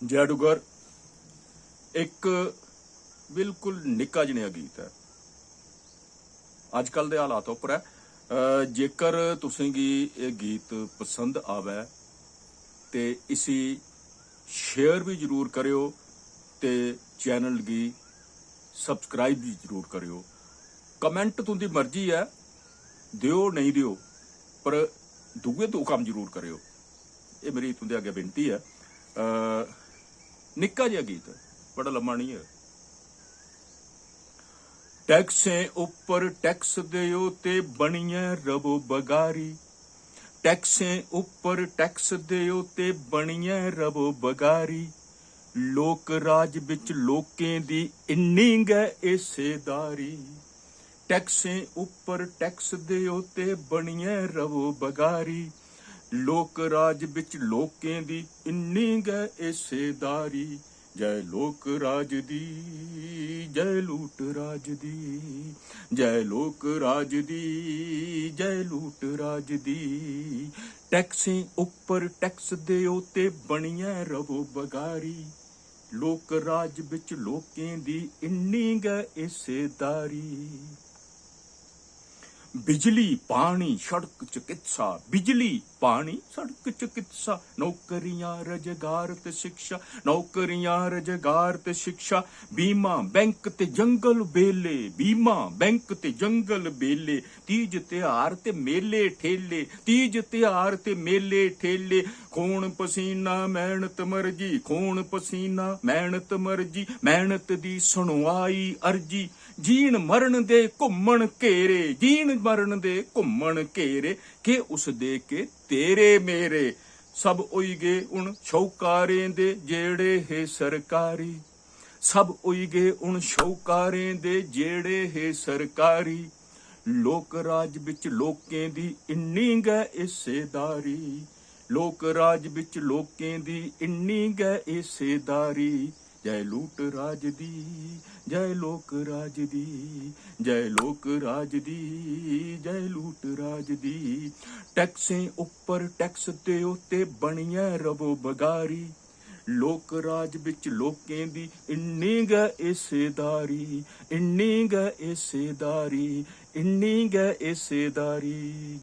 ਜਾਦੂਗਰ ਇੱਕ ਬਿਲਕੁਲ ਨਿੱਕਾ ਜਿਹਾ ਗੀਤ ਹੈ। ਅੱਜ ਕੱਲ ਦੇ ਹਾਲਾਤ ਉੱਪਰ ਹੈ। ਜੇਕਰ ਤੁਸੀਂ ਇਹ ਗੀਤ ਪਸੰਦ ਆਵੇ ਤੇ इसी शेयर भी जरूर करियो ते चैनल की सबसक्राइब भी जरूर करियो। कमेंट तुंदी मर्जी है, दियो नहीं दियो, पर दूए दो काम जरूर करियो। ये मेरी तुंदे अगे बेनती है। निक्का जिहा गीत है, बड़ा लम्मा नहीं है। टैक्सें उपर टैक्स दियो ते बनिए रवो बगारी। टैक्सें उपर टैक्स दियो ते बनिए रवो बगारी। लोक राज विच लोकें दी इन्नी गै हिस्सेदारी। टैक्सें उपर टैक्स दियो ते बनिए रवो बगारी। लोक राज विच लोकें दी इन्नी गै हिस्सेदारी। जय लोक राज दी, जय लूट राज दी, जय लोक राज दी, जय लूट राज दी। टैक्सें उपर टैक्स दियो ते बनिए रवो बगारी। लोक राज विच लोकें दी इन्नी गै हिस्सेदारी। बिजली पानी सड़क चिकित्सा, बिजली पानी सड़क चिकित्सा। नौकरियां रोजगार ते शिक्षा, नौकरियां रोजगार ते शिक्षा। बीमा बैंक ते जंगल बेले, बीमा बैंक ते जंगल बेले। तीज त्योहार ते मेले ठेले, तीज त्योहार ते मेले ठेले। खून पसीना मेहनत मर्जी, खून पसीना मेहनत मर्जी। मेहनत दी सुनवाई अर्जी। जीण मरण दे घुम्मण घेरे, जीण मरण दे घुम्मण घेरे। के उस दे के तेरे मेरे सब होई गए उन शौकारें दे जेड़े है सरकारी। सब होई गए उन शौकारें दे जेड़े है सरकारी। लोक राज विच लोकें दी इन्नी गै हिस्सेदारी। लोक राज विच लोकें दी इन्नी गै हिस्सेदारी। जय लूट राज दी, जय लोक राज दी, जय लोक राज दी, जय लूट राज दी। टैक्सें उपर टैक्स दियो ते बनिए रवो बगारी। लोक राज विच लोकें दी इन्नी गै हिस्सेदारी, इन्नी गै हिस्सेदारी, इन्नी गै हिस्सेदारी।